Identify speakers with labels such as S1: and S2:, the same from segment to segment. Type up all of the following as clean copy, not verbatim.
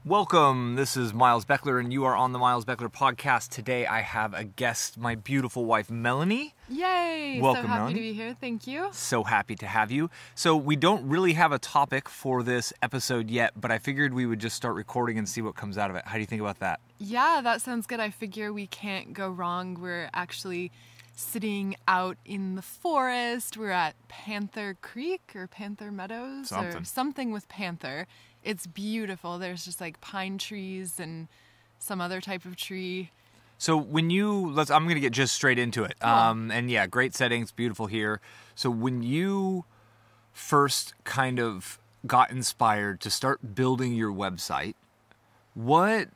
S1: Welcome, this is Miles Beckler and you are on the Miles Beckler podcast. Today I have a guest, my beautiful wife, Melanie.
S2: Yay!
S1: Welcome,
S2: so happy
S1: Melanie.
S2: to be here, thank you.
S1: So happy to have you. So we don't really have a topic for this episode yet, but I figured we would just start recording and see what comes out of it. How do you think about that?
S2: Yeah, that sounds good. I figure we can't go wrong. We're actually sitting out in the forest. We're at Panther Creek or Panther Meadows or something with Panther. It's beautiful. There's just like pine trees and some other type of tree.
S1: So when I'm going to get just straight into it.
S2: Cool.
S1: And yeah, great settings, beautiful here. So when you first kind of got inspired to start building your website, where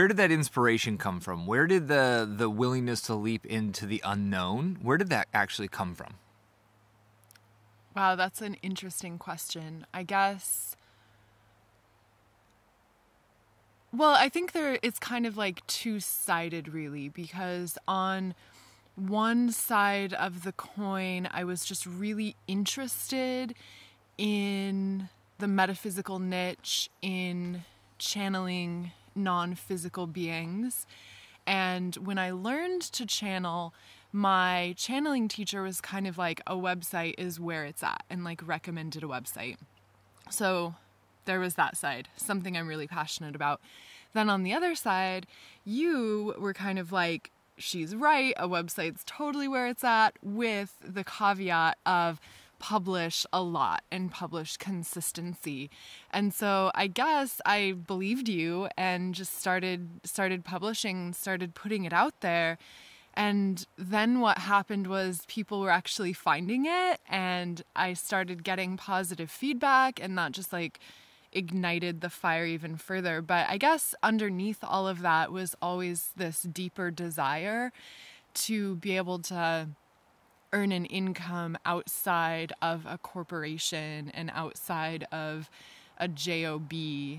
S1: did that inspiration come from? Where did the willingness to leap into the unknown, where did that actually come from?
S2: Wow, that's an interesting question. I guess... Well, I think it's kind of like two-sided really, because on one side of the coin, I was just really interested in the metaphysical niche, in channeling non-physical beings. And when I learned to channel, my channeling teacher was kind of like, a website is where it's at, and like recommended a website. So there was that side, something I'm really passionate about. Then on the other side, you were kind of like, she's right, a website's totally where it's at, with the caveat of publish a lot and publish consistency. And so I guess I believed you and just started publishing, started putting it out there. And then what happened was people were actually finding it, and I started getting positive feedback, and that just like ignited the fire even further. But I guess underneath all of that was always this deeper desire to be able to earn an income outside of a corporation and outside of a job.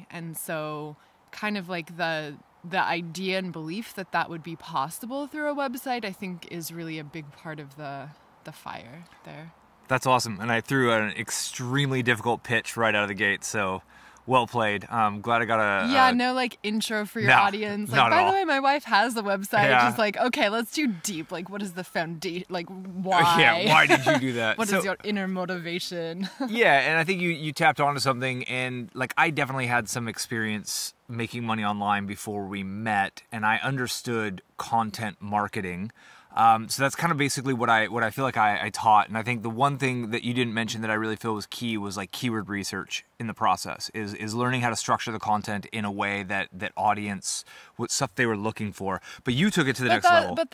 S2: And so kind of like the idea and belief that would be possible through a website, I think is really a big part of the fire there. That's
S1: awesome. And I threw an extremely difficult pitch right out of the gate, so well played. Glad I got
S2: no like intro for your audience. Like, by the way, my wife has a website. Yeah. Just like, okay, let's do deep. Like, what is the foundation? Like, why?
S1: Yeah, why did you do that?
S2: What is your inner motivation?
S1: Yeah, and I think you tapped onto something, and like I definitely had some experience making money online before we met, and I understood content marketing. So that's kind of basically what I feel like I taught. And I think the one thing that you didn't mention that I really feel was key was like keyword research in the process, is learning how to structure the content in a way that audience, what stuff they were looking for. But you took it to the next level.
S2: But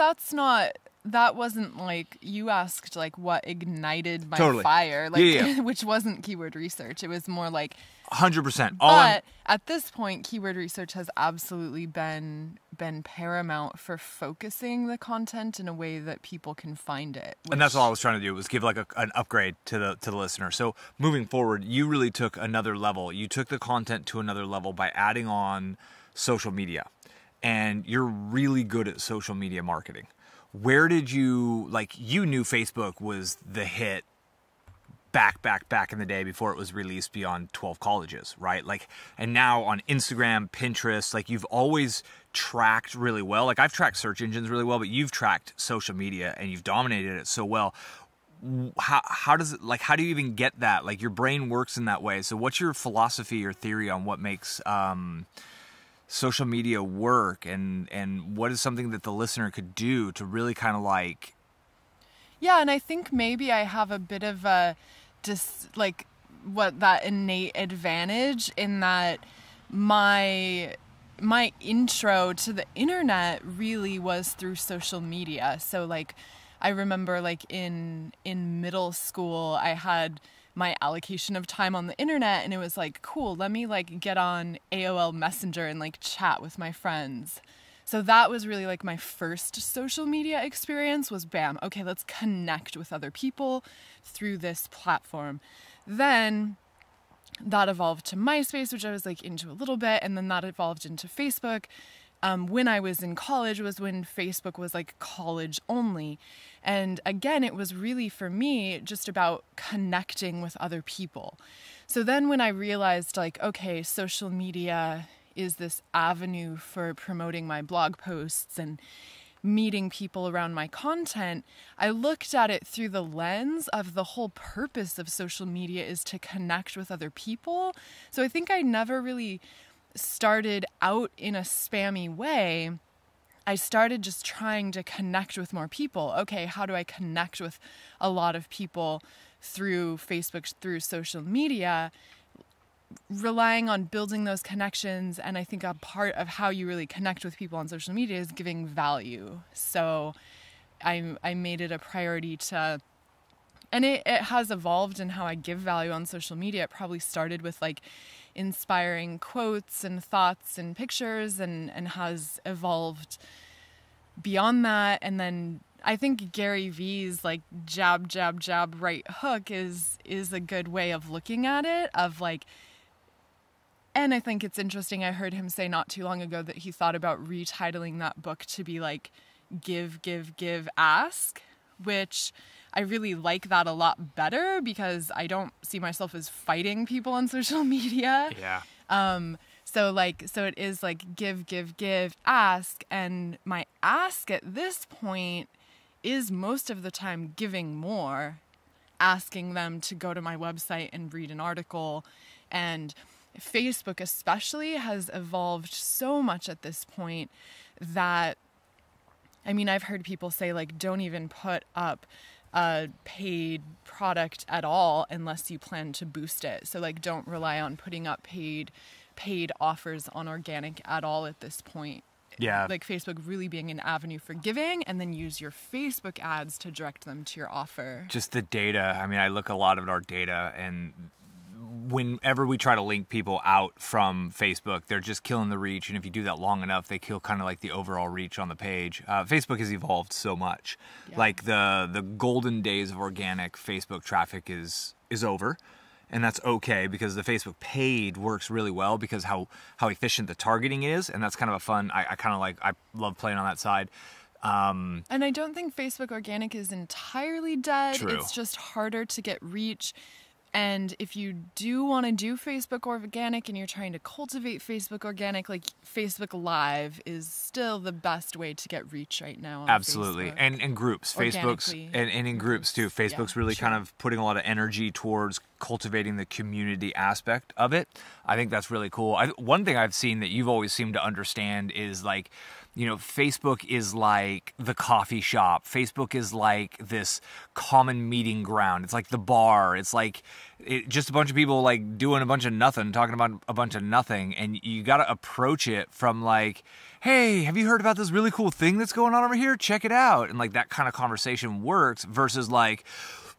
S2: that wasn't like, you asked like what ignited my fire, like
S1: yeah.
S2: Which wasn't keyword research. It was more like
S1: 100%.
S2: But at this point, keyword research has absolutely been paramount for focusing the content in a way that people can find it.
S1: And that's all I was trying to do, was give like an upgrade to the listener. So moving forward, you really took another level. You took the content to another level by adding on social media. And you're really good at social media marketing. Where did you knew Facebook was the hit back in the day before it was released beyond 12 colleges, right? Like, and now on Instagram, Pinterest, like you've always tracked really well. Like I've tracked search engines really well, but you've tracked social media and you've dominated it so well. How do you even get that? Like your brain works in that way. So what's your philosophy or theory on what makes social media work, and what is something that the listener could do to really kind of like...
S2: Yeah, and I think maybe I have a bit of a that innate advantage in that my intro to the internet really was through social media. So like I remember like in middle school I had my allocation of time on the internet, and it was like, cool, let me like get on AOL Messenger and like chat with my friends. So that was really like my first social media experience, was bam, okay, let's connect with other people through this platform. Then that evolved to MySpace, which I was like into a little bit, and then that evolved into Facebook, when I was in college was when Facebook was like college only. And again, it was really for me just about connecting with other people. So then when I realized like, okay, social media is this avenue for promoting my blog posts and meeting people around my content, I looked at it through the lens of the whole purpose of social media is to connect with other people. So I think I never really started out in a spammy way. I started just trying to connect with more people. Okay, how do I connect with a lot of people through Facebook, through social media? Relying on building those connections, and I think a part of how you really connect with people on social media is giving value. So I made it a priority to, and it has evolved in how I give value on social media. It probably started with like inspiring quotes and thoughts and pictures, and has evolved beyond that. And then I think Gary V's like jab, jab, jab, right hook is a good way of looking at it, of like. And I think it's interesting, I heard him say not too long ago that he thought about retitling that book to be like, give, give, give, ask, which I really like that a lot better because I don't see myself as fighting people on social media.
S1: Yeah.
S2: So it is like give, give, give, ask. And my ask at this point is most of the time giving more, asking them to go to my website and read an article. And Facebook especially has evolved so much at this point that, I mean, I've heard people say like, don't even put up a paid product at all unless you plan to boost it. So like, don't rely on putting up paid offers on organic at all at this point.
S1: Yeah.
S2: Like Facebook really being an avenue for giving, and then use your Facebook ads to direct them to your offer.
S1: Just the data. I mean, I look a lot at our data, and whenever we try to link people out from Facebook, they're just killing the reach. And if you do that long enough, they kill kind of like the overall reach on the page. Facebook has evolved so much. Yeah. Like the golden days of organic Facebook traffic is over. And that's okay, because the Facebook paid works really well because how efficient the targeting is. And that's kind of a fun, I love playing on that side.
S2: And I don't think Facebook organic is entirely dead.
S1: True.
S2: It's just harder to get reach. And if you do want to do Facebook organic and you're trying to cultivate Facebook organic, like Facebook Live is still the best way to get reach right now on
S1: Absolutely.
S2: Facebook.
S1: And groups. Facebook's and in groups too. Facebook's really kind of putting a lot of energy towards cultivating the community aspect of it. I think that's really cool. One thing I've seen that you've always seemed to understand is like, you know, Facebook is like the coffee shop. Facebook is like this common meeting ground. It's like the bar. It's like just a bunch of people like doing a bunch of nothing, talking about a bunch of nothing. And you got to approach it from like, hey, have you heard about this really cool thing that's going on over here? Check it out. And like that kind of conversation works versus like,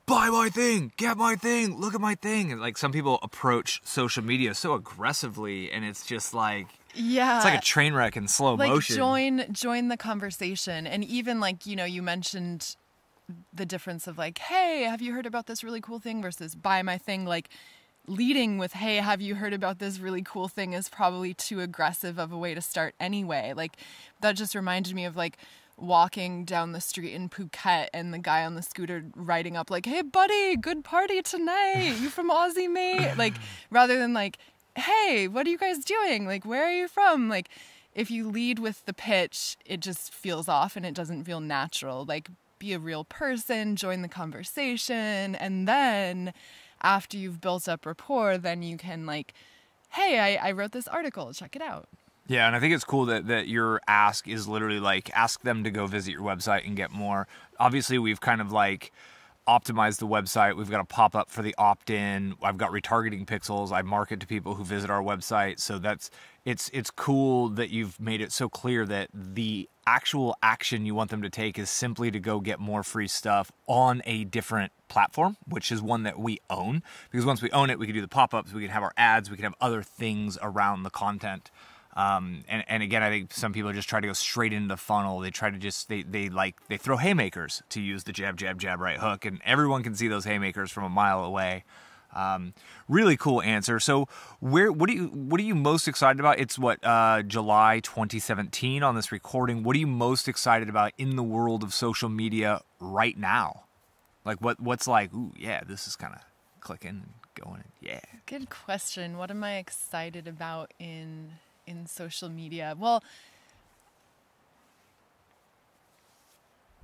S1: buy my thing, get my thing, look at my thing. And like some people approach social media so aggressively, and it's just like,
S2: yeah,
S1: it's like a train wreck in slow motion.
S2: Join the conversation. And even like, you know, you mentioned the difference of like, hey, have you heard about this really cool thing versus buy my thing. Like leading with, hey, have you heard about this really cool thing is probably too aggressive of a way to start anyway. Like that just reminded me of like walking down the street in Phuket and the guy on the scooter riding up like, hey buddy, good party tonight, you from Aussie mate? Like rather than like, hey, what are you guys doing? Like, where are you from? Like, if you lead with the pitch, it just feels off and it doesn't feel natural. Like, be a real person, join the conversation, and then after you've built up rapport, then you can like, hey, I wrote this article, check it out.
S1: Yeah, and I think it's cool that your ask is literally like, ask them to go visit your website and get more. Obviously, we've kind of like optimize the website. We've got a pop-up for the opt-in. I've got retargeting pixels. I market to people who visit our website. So it's cool that you've made it so clear that the actual action you want them to take is simply to go get more free stuff on a different platform, which is one that we own. Because once we own it, we can do the pop-ups, we can have our ads, we can have other things around the content. And again, I think some people just try to go straight into the funnel. They try to just, they throw haymakers, to use the jab, jab, jab, right hook. And everyone can see those haymakers from a mile away. Really cool answer. So what are you most excited about? It's July 2017 on this recording. What are you most excited about in the world of social media right now? Like what's like, ooh, yeah, this is kind of clicking and going, yeah.
S2: Good question. What am I excited about in social media? Well,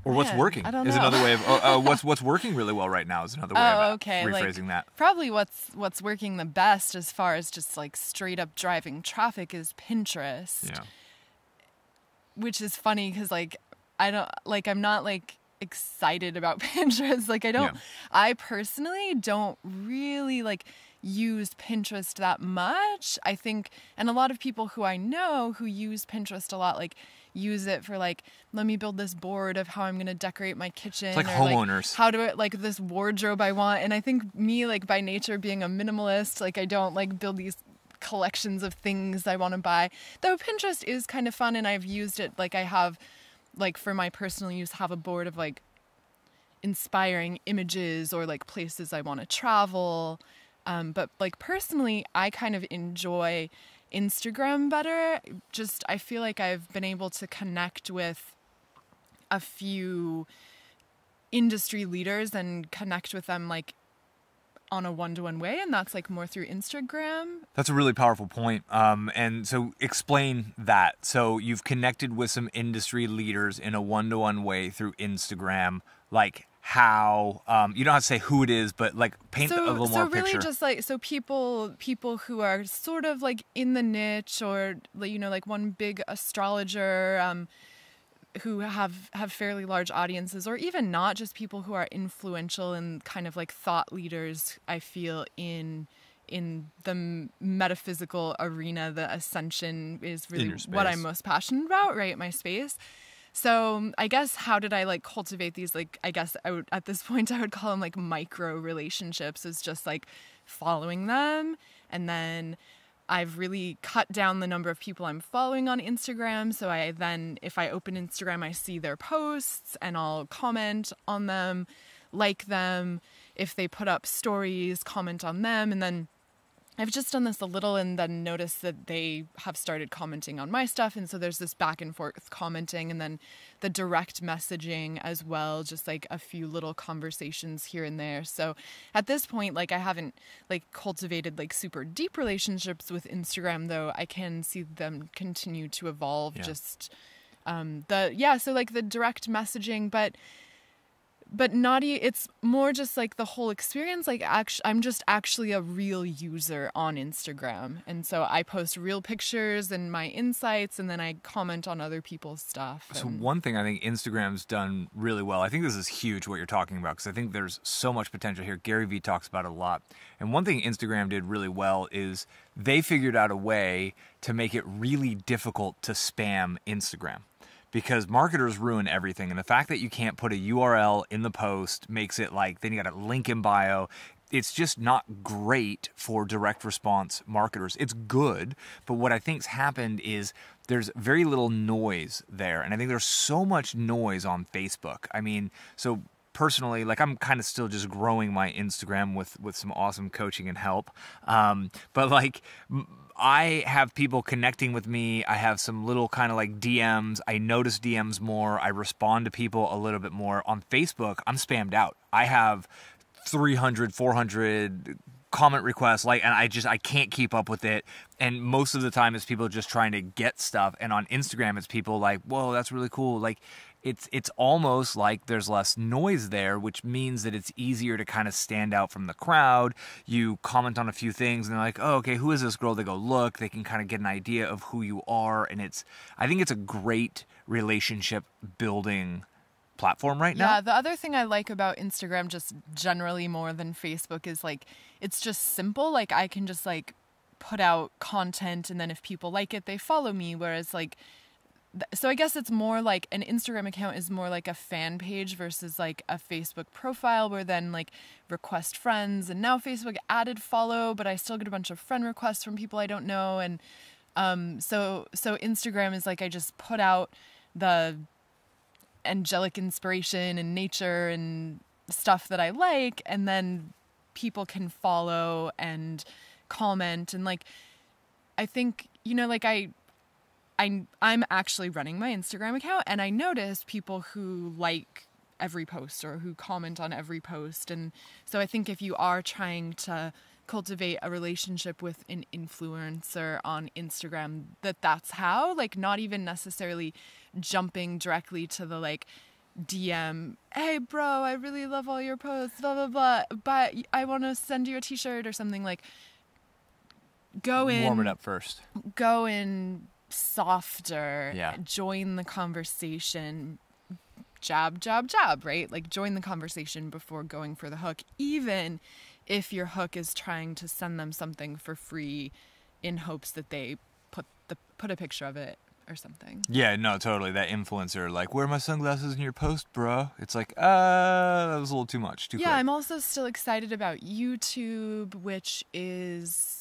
S1: or what's working
S2: I don't
S1: is
S2: know.
S1: another way of what's working really well right now is another way of rephrasing that.
S2: Probably what's working the best as far as just like straight up driving traffic is Pinterest.
S1: Yeah.
S2: Which is funny because I'm not like excited about Pinterest. Like I personally don't really like use Pinterest that much. I think, and a lot of people who I know who use Pinterest a lot, like use it for like, let me build this board of how I'm going to decorate my kitchen.
S1: It's like
S2: or
S1: homeowners.
S2: Like, how do it, like this wardrobe I want. And I think me, like by nature being a minimalist, like I don't like build these collections of things I want to buy. Though Pinterest is kind of fun and I've used it. Like I have, like for my personal use, have a board of like inspiring images or like places I want to travel. But like personally, I kind of enjoy Instagram better. Just, I feel like I've been able to connect with a few industry leaders and connect with them like on a one-to-one way, and that's like more through Instagram.
S1: That's a really powerful point. And so explain that. So you've connected with some industry leaders in a one-to-one way through Instagram. Like how, you don't have to say who it is, but like paint a little more picture. So really just like, so people
S2: who are sort of like in the niche or, you know, like one big astrologer, who have fairly large audiences, or even not, just people who are influential and kind of like thought leaders, I feel, in the metaphysical arena. The ascension is really what I'm most passionate about, right? My space. So I guess how did I like cultivate these, like, I guess at this point I would call them like micro relationships. Is just like following them, and then I've really cut down the number of people I'm following on Instagram. So if I open Instagram, I see their posts and I'll comment on them, like them. If they put up stories, comment on them. And then I've just done this a little and then noticed that they have started commenting on my stuff. And so there's this back and forth commenting, and then the direct messaging as well, just like a few little conversations here and there. So at this point, like I haven't like cultivated like super deep relationships with Instagram, though I can see them continue to evolve. Yeah. Just so like the direct messaging, but not, it's more just like the whole experience. Like I'm just actually a real user on Instagram. And so I post real pictures and my insights, and then I comment on other people's stuff.
S1: So one thing I think Instagram's done really well, I think this is huge what you're talking about, because I think there's so much potential here. Gary Vee talks about it a lot. And one thing Instagram did really well is they figured out a way to make it really difficult to spam Instagram. Because marketers ruin everything. And the fact that you can't put a URL in the post makes it like, then you got a link in bio. It's just not great for direct response marketers. It's good, but what I think's happened is there's very little noise there. And I think there's so much noise on Facebook. I mean, so personally, like I'm kind of still just growing my Instagram with some awesome coaching and help. But like I have people connecting with me. I have some little kind of like DMs. I notice DMs more. I respond to people a little bit more. On Facebook, I'm spammed out. I have 300, 400 comment requests, and I can't keep up with it. And most of the time it's people just trying to get stuff. And on Instagram, it's people like, whoa, that's really cool. Like it's almost like there's less noise there, which means that it's easier to kind of stand out from the crowd. You comment on a few things and they're like, oh, okay, who is this girl? They go look, they can kind of get an idea of who you are. And I think it's a great relationship building platform right now.
S2: Yeah, the other thing I like about Instagram just generally more than Facebook is like, it's just simple. Like I can just like put out content, and then if people like it, they follow me. Whereas like, so I guess it's more like an Instagram account is more like a fan page versus like a Facebook profile, where then like request friends, and now Facebook added follow, but I still get a bunch of friend requests from people I don't know. And so Instagram is like I just put out the angelic inspiration and nature and stuff that I like, and then people can follow and comment. And like, I think, you know, like I'm actually running my Instagram account, and I notice people who like every post or who comment on every post. And so I think if you are trying to cultivate a relationship with an influencer on Instagram, that's how, like, not even necessarily jumping directly to the like DM, hey bro, I really love all your posts, blah blah blah, but I want to send you a t-shirt or something. Like,
S1: warm it up first,
S2: go in softer,
S1: yeah,
S2: join the conversation, jab, right? Like, join the conversation before going for the hook, even if your hook is trying to send them something for free in hopes that they put a picture of it or something.
S1: Yeah, no, totally. That influencer, like, wear my sunglasses in your post, bro. It's like, that was a little too much, too quick.
S2: I'm also still excited about YouTube, which is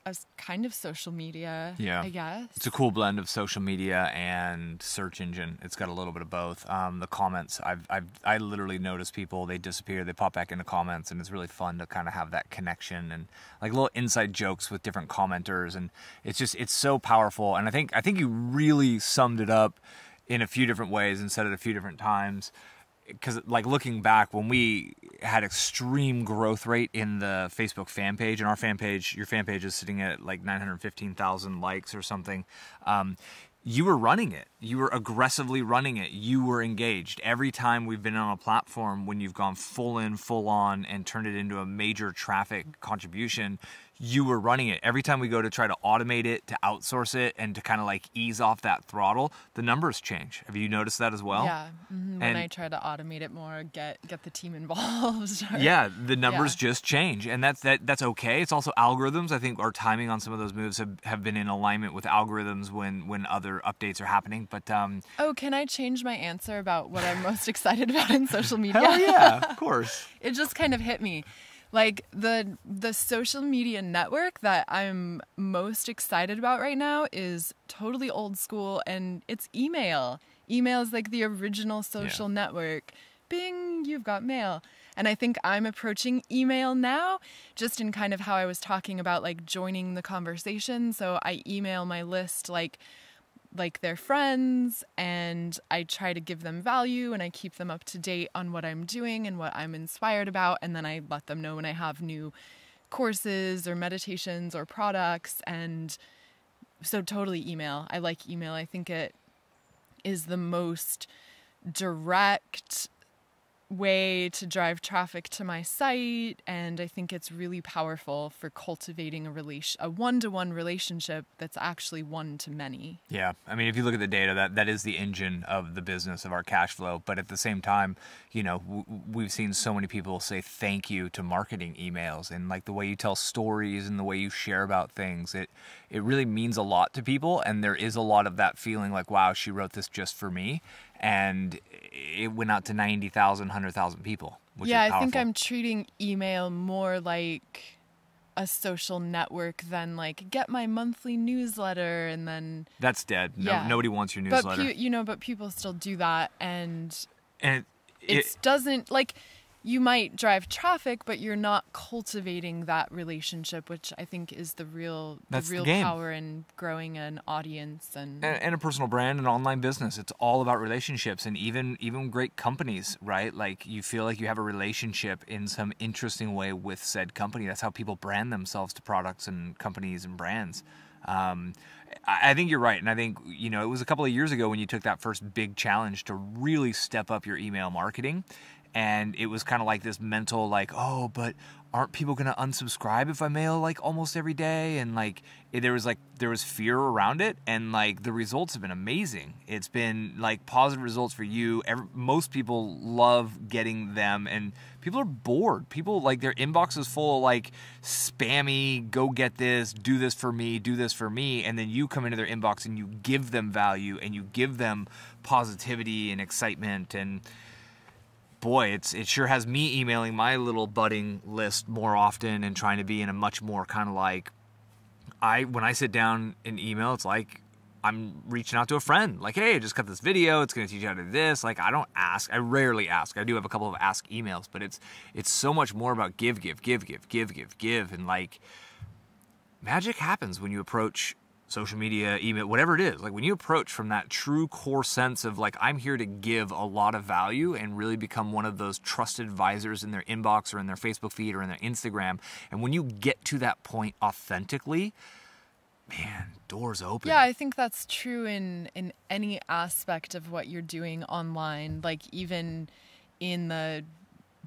S2: a kind of social media,
S1: yeah,
S2: I guess.
S1: It's a cool blend of social media and search engine. It's got a little bit of both. The comments, I literally notice people, they disappear, they pop back into comments, and it's really fun to kind of have that connection and like little inside jokes with different commenters, and it's so powerful. And I think you really summed it up in a few different ways and said it a few different times. Because, like, looking back, when we had extreme growth rate in the Facebook fan page, and our fan page, your fan page is sitting at like 915,000 likes or something, you were running it. You were aggressively running it. You were engaged. Every time we've been on a platform, when you've gone full in, full on, and turned it into a major traffic contribution, you were running it. Every time we go to try to automate it, to outsource it, and to kind of like ease off that throttle, the numbers change. Have you noticed that as well?
S2: Yeah. Mm-hmm. When I try to automate it more, get the team involved.
S1: Yeah, the numbers just change, and that's okay. It's also algorithms. I think our timing on some of those moves have been in alignment with algorithms when other updates are happening. But
S2: can I change my answer about what I'm most excited about in social media?
S1: Hell yeah, of course.
S2: It just kind of hit me. Like, the social media network that I'm most excited about right now is totally old school, and it's email. Email is like the original social network. Bing, you've got mail. And I think I'm approaching email now, just in kind of how I was talking about, like, joining the conversation. So I email my list like their friends, and I try to give them value, and I keep them up to date on what I'm doing and what I'm inspired about, and then I let them know when I have new courses or meditations or products. And so totally email. I like email. I think it is the most direct way to drive traffic to my site, and I think it's really powerful for cultivating a one-to-one relationship that's actually one-to-many.
S1: Yeah, I mean, if you look at the data, that is the engine of the business, of our cash flow. But at the same time, you know, we've seen so many people say thank you to marketing emails, and like the way you tell stories and the way you share about things, it really means a lot to people. And there is a lot of that feeling like, wow, she wrote this just for me. And it went out to 90,000, 100,000 people, which is powerful.
S2: I think I'm treating email more like a social network than like get my monthly newsletter and then...
S1: That's dead. No, nobody wants your newsletter.
S2: But people still do that, and
S1: it
S2: doesn't, like, you might drive traffic, but you're not cultivating that relationship, which I think is the real power in growing an audience and
S1: a personal brand and online business. It's all about relationships, and even great companies, right? Like, you feel like you have a relationship in some interesting way with said company. That's how people brand themselves to products and companies and brands. I think you're right. And I think, you know, it was a couple of years ago when you took that first big challenge to really step up your email marketing. And it was kind of like this mental, like, oh, but aren't people going to unsubscribe if I mail like almost every day? And like, there was fear around it. And like, the results have been amazing. It's been like positive results for you. Most people love getting them, and people are bored. People, like, their inbox is full of like spammy, go get this, do this for me, do this for me. And then you come into their inbox and you give them value and you give them positivity and excitement. And boy, it sure has me emailing my little budding list more often and trying to be in a much more kind of like, when I sit down and email, it's like I'm reaching out to a friend, like, hey, I just got this video, it's going to teach you how to do this. Like, I don't ask, I rarely ask. I do have a couple of ask emails, but it's so much more about give, and like, magic happens when you approach social media, email, whatever it is. Like, when you approach from that true core sense of like, I'm here to give a lot of value and really become one of those trusted advisors in their inbox or in their Facebook feed or in their Instagram. And when you get to that point authentically, man, doors open.
S2: Yeah, I think that's true in any aspect of what you're doing online, like even in the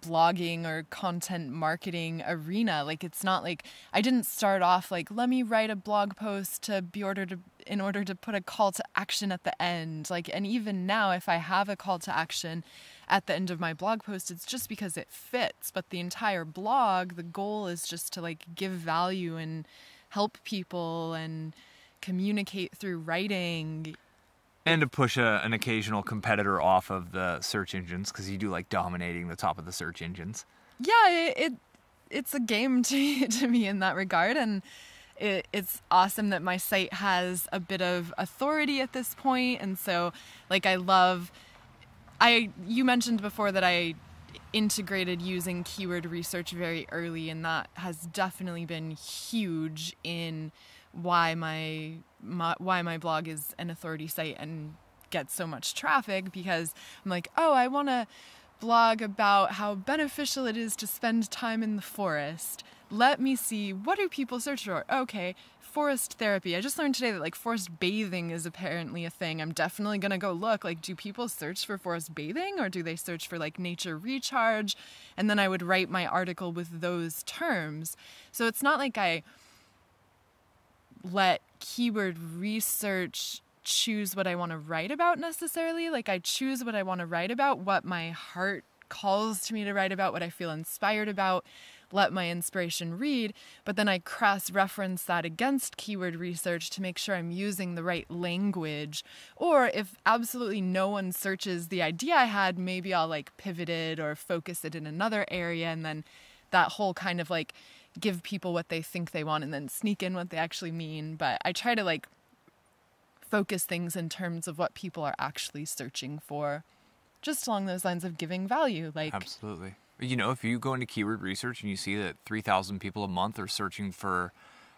S2: blogging or content marketing arena. Like, it's not like I didn't start off like, let me write a blog post in order to put a call to action at the end. Like, and even now, if I have a call to action at the end of my blog post, it's just because it fits. But the entire blog, the goal is just to like give value and help people and communicate through writing.
S1: And to push an occasional competitor off of the search engines, because you do like dominating the top of the search engines.
S2: Yeah, it's a game to me in that regard. And it's awesome that my site has a bit of authority at this point. And so like you mentioned before that I integrated using keyword research very early, and that has definitely been huge in why my blog is an authority site and gets so much traffic, because I'm like, oh, I want to blog about how beneficial it is to spend time in the forest. Let me see, what do people search for? Okay, forest therapy. I just learned today that like forest bathing is apparently a thing. I'm definitely going to go look. Like, do people search for forest bathing, or do they search for like nature recharge? And then I would write my article with those terms. So it's not like I let keyword research choose what I want to write about necessarily. Like, I choose what I want to write about, what my heart calls to me to write about, what I feel inspired about, let my inspiration read, but then I cross-reference that against keyword research to make sure I'm using the right language. Or if absolutely no one searches the idea I had, maybe I'll like pivot it or focus it in another area, and then that whole kind of like give people what they think they want and then sneak in what they actually mean. But I try to like focus things in terms of what people are actually searching for, just along those lines of giving value. Like,
S1: absolutely. You know, if you go into keyword research and you see that 3,000 people a month are searching for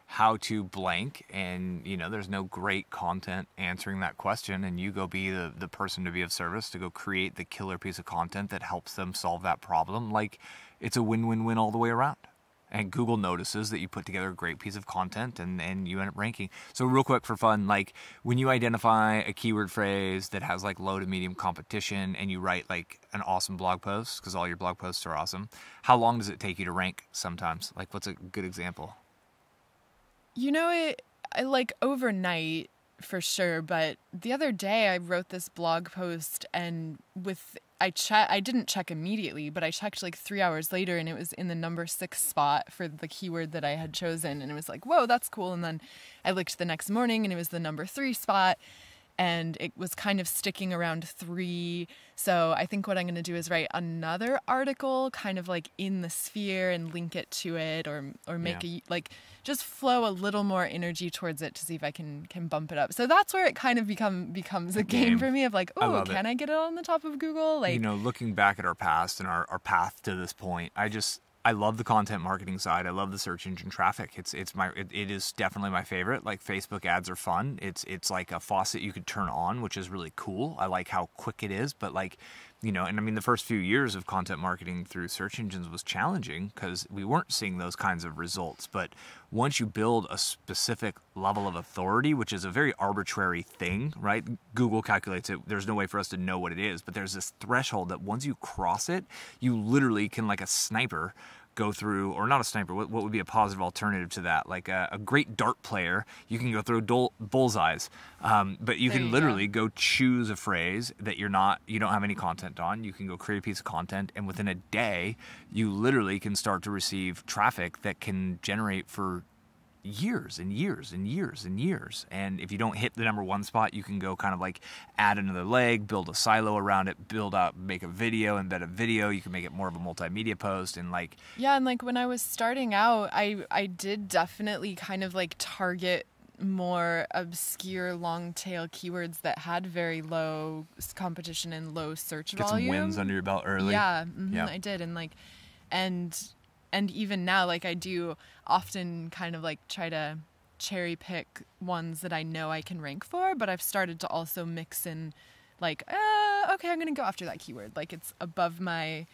S1: how to blank, and, you know, there's no great content answering that question, and you go be the person to be of service, to go create the killer piece of content that helps them solve that problem, like, it's a win-win-win all the way around. And Google notices that you put together a great piece of content, and you end up ranking. So real quick for fun, like when you identify a keyword phrase that has like low to medium competition and you write like an awesome blog post, because all your blog posts are awesome, how long does it take you to rank sometimes? Like, what's a good example?
S2: You know, I like overnight for sure, but the other day I wrote this blog post, and I didn't check immediately, but I checked like 3 hours later, and it was in the number 6 spot for the keyword that I had chosen, and it was like, whoa, that's cool. And then I looked the next morning, and it was the number 3 spot, and it was kind of sticking around 3. So I think what I'm going to do is write another article kind of like in the sphere and link it to it, or make just flow a little more energy towards it to see if I can bump it up. So that's where it kind of becomes a game for me of like, oh, can I get it on the top of Google? Like,
S1: you know, looking back at our past and our path to this point, I love the content marketing side. I love the search engine traffic. It is definitely my favorite. Like, Facebook ads are fun. It's like a faucet you could turn on, which is really cool. I like how quick it is, but like, you know, and I mean, the first few years of content marketing through search engines was challenging because we weren't seeing those kinds of results. But once you build a specific level of authority, which is a very arbitrary thing, right? Google calculates it. There's no way for us to know what it is, but there's this threshold that once you cross it, you literally can, like a sniper, go through, or not a sniper, what would be a positive alternative to that? Like a great dart player, you can go through bullseyes, but you can literally go choose a phrase that you don't have any content on. You can go create a piece of content, and within a day, you literally can start to receive traffic that can generate for years and years and years and years. And if you don't hit the number 1 spot, you can go kind of like add another leg, build a silo around it, make a video, embed a video. You can make it more of a multimedia post, and like,
S2: yeah. And like when I was starting out, I did definitely kind of like target more obscure long tail keywords that had very low competition and low search
S1: Get
S2: volume.
S1: some wins under your belt early.
S2: Yeah,
S1: Yeah.
S2: I did. And like, and even now, like I do often kind of like try to cherry pick ones that I know I can rank for, but I've started to also mix in like, okay, I'm going to go after that keyword. Like it's above my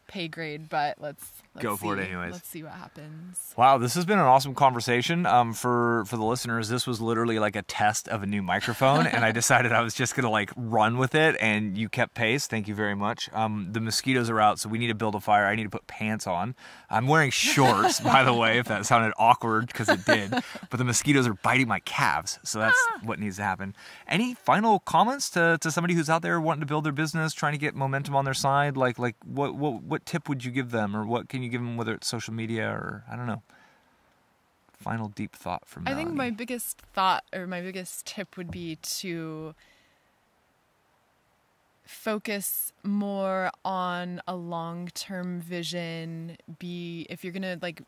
S2: pay grade, but let's
S1: Go
S2: see.
S1: for it anyways.
S2: Let's see what happens.
S1: Wow, this has been an awesome conversation. For the listeners, this was literally like a test of a new microphone, and I decided I was just gonna like run with it, and you kept pace. Thank you very much. The mosquitoes are out, so we need to build a fire. I need to put pants on. I'm wearing shorts, by the way, if that sounded awkward, because it did. But the mosquitoes are biting my calves, so that's what needs to happen. Any final comments to somebody who's out there wanting to build their business, trying to get momentum on their side? Like what tip would you give them, or what can you give them, whether it's social media or I don't know? Final deep thought from Melanie.
S2: I think my biggest thought or my biggest tip would be to focus more on a long-term vision. If you're gonna like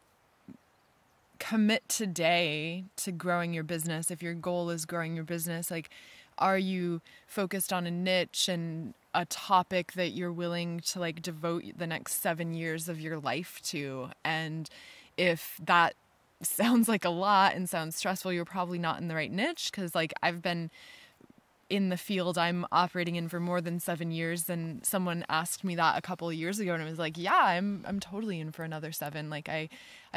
S2: commit today to growing your business, if your goal is growing your business, like are you focused on a niche and a topic that you're willing to like devote the next 7 years of your life to? And if that sounds like a lot and sounds stressful, you're probably not in the right niche. Because like I've been in the field I'm operating in for more than 7 years, and someone asked me that a couple of years ago, and I was like, yeah, I'm totally in for another 7. Like I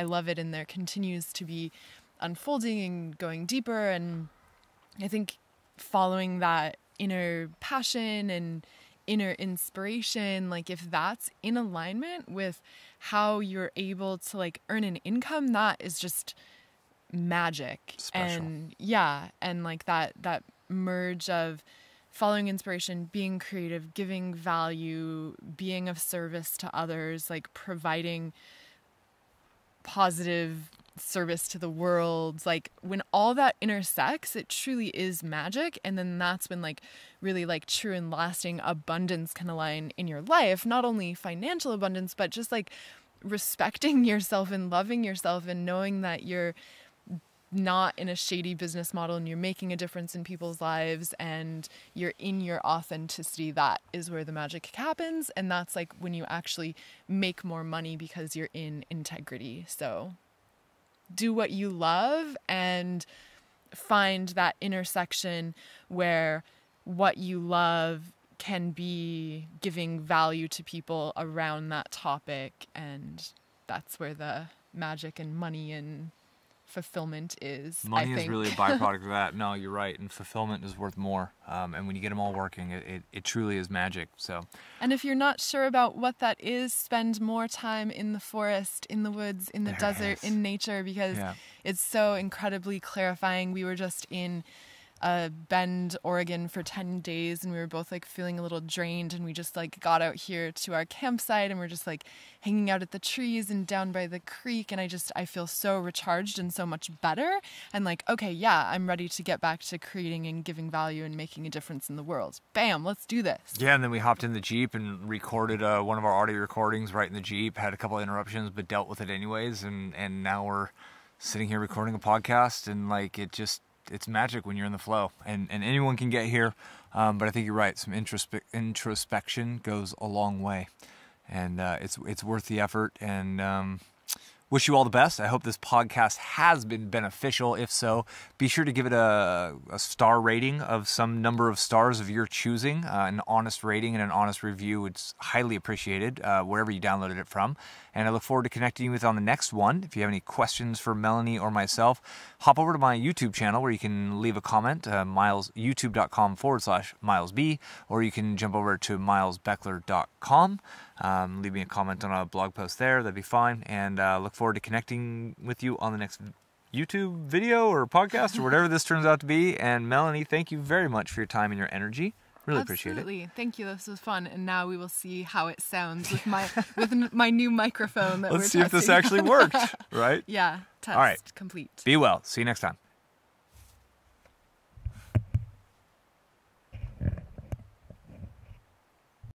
S2: love it, and there continues to be unfolding and going deeper. And I think following that inner passion and inner inspiration, like if that's in alignment with how you're able to like earn an income, that is just magic.
S1: Special.
S2: And yeah, and like that merge of following inspiration, being creative, giving value, being of service to others, like providing positive service to the world, like when all that intersects, it truly is magic. And then that's when like really like true and lasting abundance can align in your life, not only financial abundance, but just like respecting yourself and loving yourself and knowing that you're not in a shady business model and you're making a difference in people's lives and you're in your authenticity. That is where the magic happens. And that's like when you actually make more money because you're in integrity. So do what you love and find that intersection where what you love can be giving value to people around that topic. And that's where the magic and money and fulfillment is.
S1: Money is really a byproduct of that. No, you're right. And fulfillment is worth more. And when you get them all working, it truly is magic. So,
S2: and if you're not sure about what that is, spend more time in the forest, in the woods, in the desert, in nature, because it's so incredibly clarifying. We were just in Bend, Oregon for 10 days, and we were both like feeling a little drained, and we just like got out here to our campsite, and we're just like hanging out at the trees and down by the creek, and I feel so recharged and so much better, and like, okay, yeah, I'm ready to get back to creating and giving value and making a difference in the world. Bam, let's do this.
S1: Yeah, and then we hopped in the Jeep and recorded one of our audio recordings right in the Jeep, had a couple of interruptions, but dealt with it anyways, and now we're sitting here recording a podcast, and like it's magic when you're in the flow, and anyone can get here, but I think you're right. Some introspection goes a long way, and it's worth the effort. And wish you all the best. I hope this podcast has been beneficial. If so, be sure to give it a star rating of some number of stars of your choosing. An honest rating and an honest review, it's highly appreciated wherever you downloaded it from. And I look forward to connecting with you on the next one. If you have any questions for Melanie or myself, hop over to my YouTube channel where you can leave a comment, youtube.com/MilesB, or you can jump over to milesbeckler.com. Leave me a comment on a blog post there. That'd be fine. And look forward to connecting with you on the next YouTube video or podcast or whatever this turns out to be. And Melanie, thank you very much for your time and your energy. Really appreciate it.
S2: Absolutely. Thank you. This was fun. And now we will see how it sounds with my new microphone that
S1: Let's see if this actually worked, right?
S2: Yeah. Test
S1: All right.
S2: complete.
S1: Be well. See you next time.